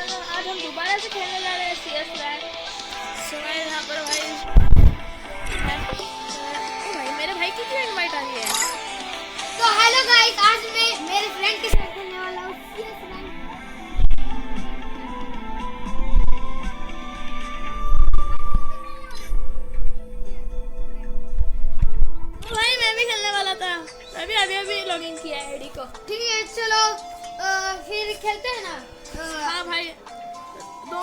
आज हम दोबारा से खेलने जा रहे हैं CS रैंक। सो गाइस यहाँ पर भाई मेरे भाई की क्यों इनवाइट आ रही है? तो हेलो गाइस, आज मैं मेरे फ्रेंड के साथ खेलने वाला हूँ CS रैंक। भाई मैं भी खेलने वाला था, मैं भी अभी लॉगिन किया है आईडी को। ठीक है चलो फिर खेलते हैं ना। हाँ भाई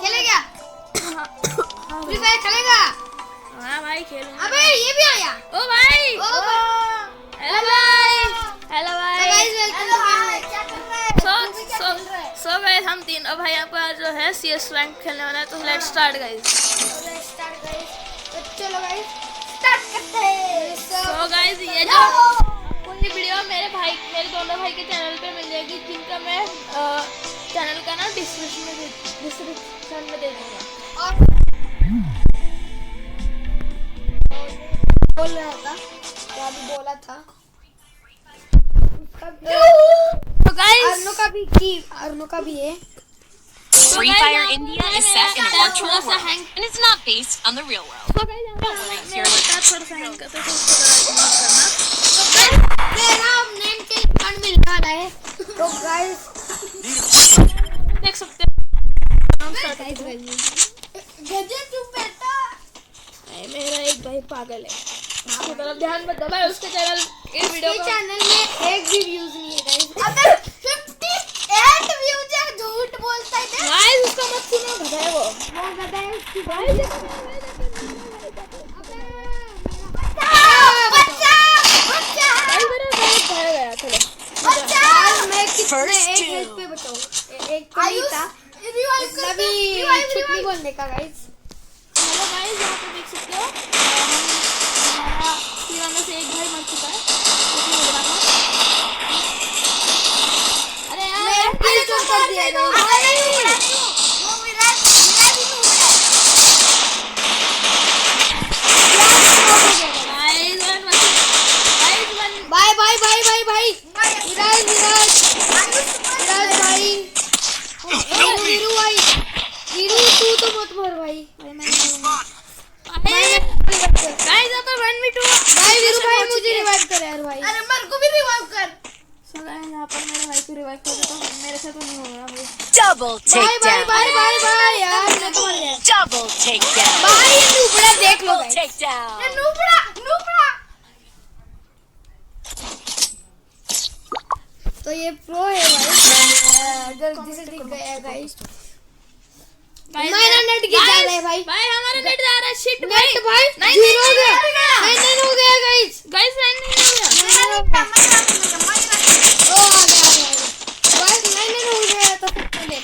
खेले क्या? हाँ फ्री फायर खेलेगा? हाँ भाई खेलूंगा। अबे ये भी आया। ओ भाई हेलो भाई, हेलो भाई, हेलो भाई, क्या कर रहे हैं? सो गाइस हम तीन अब भाई आपका जो है CS रैंक खेलने वाला है, तो लेट्स स्टार्ट गाइस। तो चलो गाइस स्टार्ट करते हैं। सो गाइस ये जो आपको ये वीडियो मेरे दोनों भाई के चैनल पे मिल जाएगी, जिनका मैं चैनल का नाम डिस्क्रिप्शन में दे दूंगा। और बोल रहा था क्या भी बोला था तो गाइस अर्नो का भी है। Free Fire India is set in a virtual world and it's not based on the real world. मेरा नेम चेंज कार्ड मिल रहा है। तो गाइस देख सकते हैं गजब चुप बैठा। मेरा एक भाई पागल है, उसकी तरफ ध्यान मत दो भाई। उसके चैनल इस वीडियो इसके को चैनल में एक भी व्यूज नहीं है गाइस। अबे 58 व्यूज है, झूठ बोलता है। गाइस उसका मत सुनो, गधा है वो गधा है उसकी भाई। एक हेल्थ पे बचाओ, एक तो नहीं था अभी छुट्टी बोलने का गाइस। हेलो गाइस, यहाँ पे देख सकते हो हमारा तीनों में से एक भाई मर चुका है। अरे यार किल तो कर दिया guys. Bye bye bye bye bye Viraj भाई, वीरू भाई, वीरू तू तो मत मर भाई। गाइस यहाँ पर 1v2 भाई वीरू भाई मुझे रिवाइव कर यार भाई। अरे मेरे को भी रिवाइव कर। सो गाइस यहाँ पर मेरे भाई को रिवाइव कर देता हूँ, मेरे से तो नहीं होगा भाई। Double bye bye takedown. Bye bye bye यार, मैं तो मर गया Double takedown. भाई। ये नुबड़ा देख लो Double गाइस, takedown. नुबड़ा तो ये प्रो है भाई। गलती से दिख गया गाइस। मेरा नेट गिर जा रहा है भाई। भाई हमारा नेट जा रहा है, शिट नेट भाई नहीं जीरो हो गया। नहीं हो गया गाइस। गाइस नहीं हो गया। ओ आ गया गाइस, नहीं हो गया तो पहले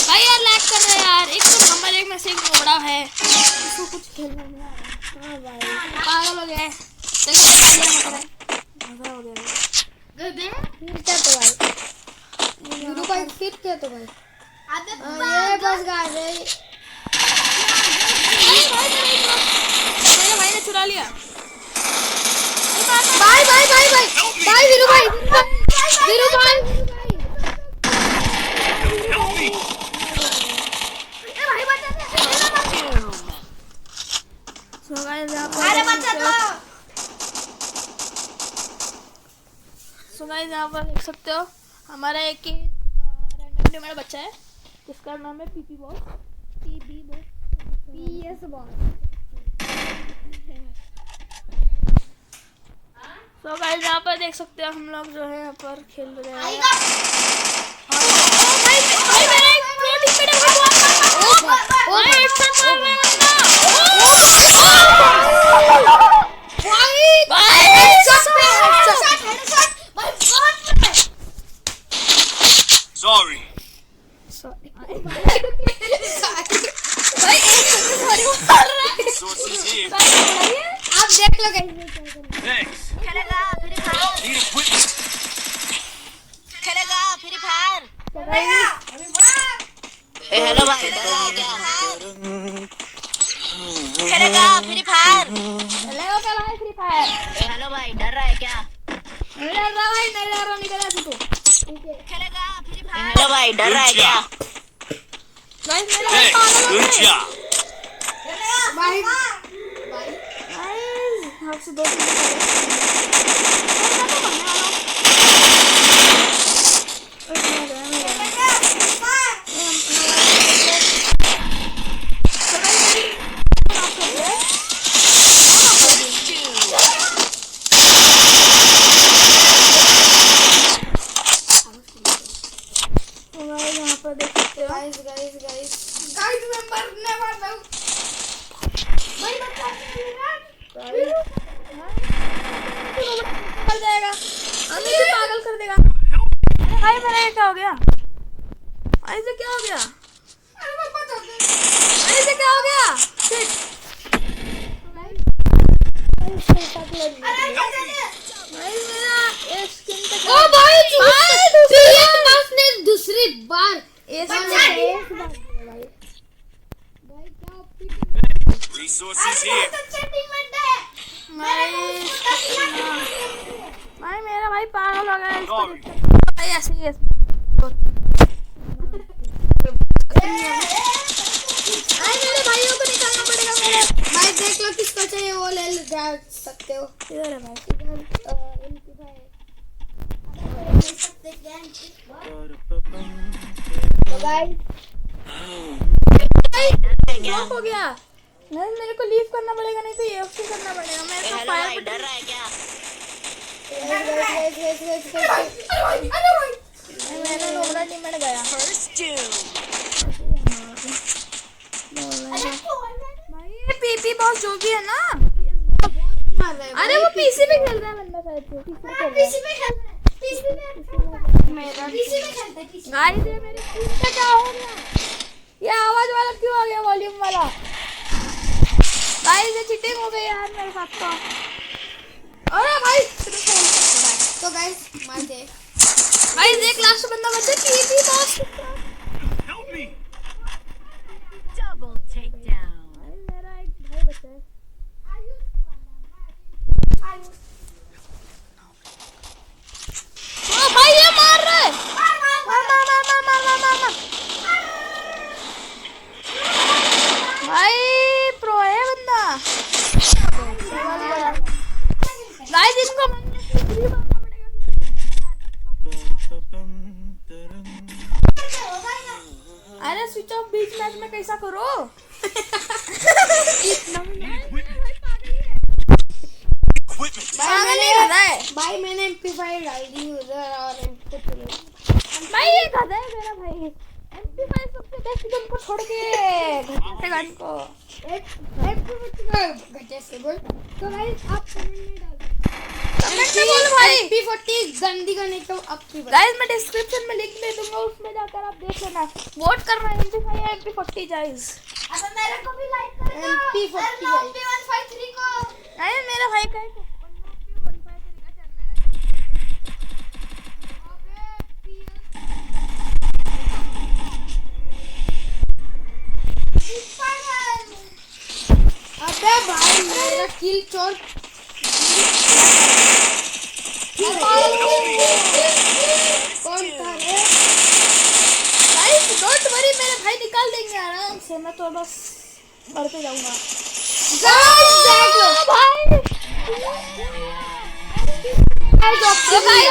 भाई यार लैग कर रहा है यार। एक तो नंबर एक में से एक बड़ा है, इसको कुछ खेलना नहीं आ रहा। हां भाई पागल हो गया, मजा हो गया। फिर क्या तो भाई गुरु भाई, फिर क्या तो भाई ये बस गा रहे। मेरे भाई ने चुरा लिया। Bye bye bye bye bye Veeru भाई, वीरू भाई सो गाइस यहाँ पर देख सकते हो हमारा एक ही रैंडमली मेरा बच्चा है, जिसका नाम है PP boss, PS boss. So guys यहाँ पर देख सकते हो हम लोग जो है यहाँ पर खेल रहे हैं। भाई मेरा एक प्रो टीममेट है, वो हेडशॉट मार रहा है Sorry. Sources here. आप देख लो गाइस। Thanks. खेलेगा फ्री फायर. Need equipment. खेलेगा फ्री फायर. हेलो भाई, डर रहा है क्या? खेलेगा फ्री फायर. चलेगा क्या भाई फ्री फायर? हेलो भाई, डर रहा है क्या? नहीं डर रहा भाई, नहीं डर रहा, निकल जा तू। ठीक भाई डर रहा है क्या? गाइस मेरा भाई पागल हो Good गया। job. भाई गाइस आपसे 2-3 यहाँ पर देख सकते हो। गाइस मैं मरने वाला हूँ। भाई बचा कर जाएगा, हमें भी पागल कर देगा। अरे भाई मेरा ये क्या हो गया? ऐसे क्या हो गया? ऐसे क्या हो गया? शिट। भाई मेरा ये स्किन पे ओ भाई दूसरी बार ये Resources here. भाई मेरा भाई पागल हो गया इसको देख के। भाई ऐसे ही मेरे भाइयों को निकालना पड़ेगा मेरे। भाई देख लो किसको चाहिए वो ले जा सकते हो। इधर है भाई। ड्रॉप हो गया। नहीं मेरे को लीव करना पड़ेगा, नहीं तो ये ऑप्शन करना पड़ेगा। मेरे को फायर डर रहा है क्या? मेरा लोड़ा निमट गया। First doom. भाई ये पीपी बॉस जो भी है ना, अरे वो पीसी पे खेल रहा है बंदा शायद से। गाइस ये मेरे स्क्रीन पे क्या हो गया? ये आवाज वाला क्यों आ गया, वॉल्यूम वाला? गाइस ये चीटिंग हो गई यार मेरे साथ तो। अरे भाई तो गाइस मारते हैं। गाइस एक लास्ट बंदा बचा PP boss. Help me. Double takedown. मेरा एक भाई बचा है। ओ भाई ये मार रहा है। मार। भाई प्रो है बंदा। गाइस इनको अरे स्विच ऑफ बीच मैच में कैसा करो? पागल ही गधा है। भाई मैंने MP5 डाल दी उधर और भाई ये गधा है मेरा भाई। MP5 सबसे बेस्ट गन को छोड़ के घटे गन को। घटे से बोल। तो गाइस आप कमेंट में बोलो भाई। MP40 गंदी गन है तो आप भी गाइस मैं डिस्क्रिप्शन में लिंक दे दूंगा, उसमें जाकर आप देख लेना। वोट करना MP5 या MP40 गाइस। अब मेरे को भी लाइक करना। MP40 MP153 को। नहीं मेरा भाई का है। अबे भाई मेरा किल चोर कौन था रे? गाइस डोंट वरी मेरे भाई निकाल देंगे आराम से, मैं तो बस मरते जाऊंगा। गाइस देख लो भाई गाइस भाई